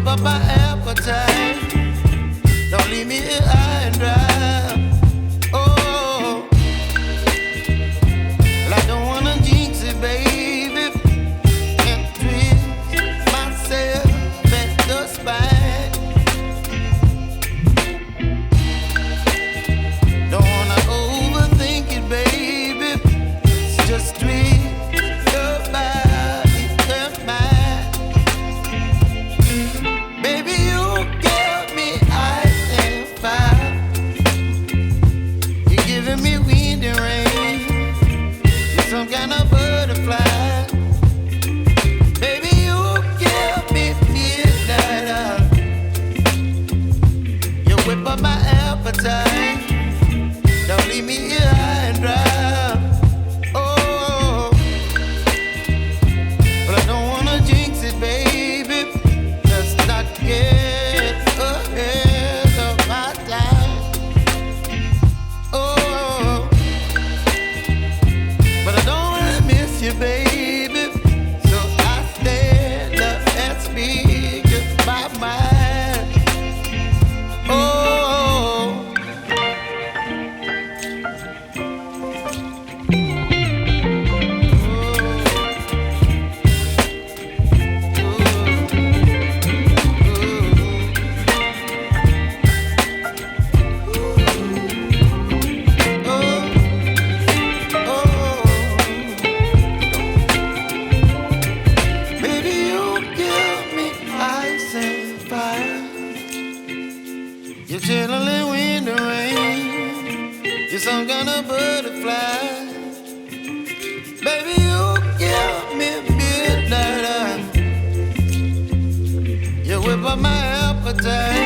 up my appetite. Don't leave me here high and dry. Oh, well, I don't wanna jinx it, baby, and twist myself at the spine. Don't wanna overthink it, baby. It's just twist your body and mine. Baby, you give me ice and fire. You're giving me wind and rain. You're some kind of butterfly. Baby, you give me midnight. You whip up my appetite. Don't leave me here high and dry. Oh, but I don't wanna jinx it, baby. Let's not get ahead of my time. Oh, but I don't wanna miss you, baby. So I stand up and speak my mind. Oh. Baby, you give me ice and fire. You're chilling wind and rain. You're some kind of butterfly. Baby, you give me midnight. You whip up my appetite.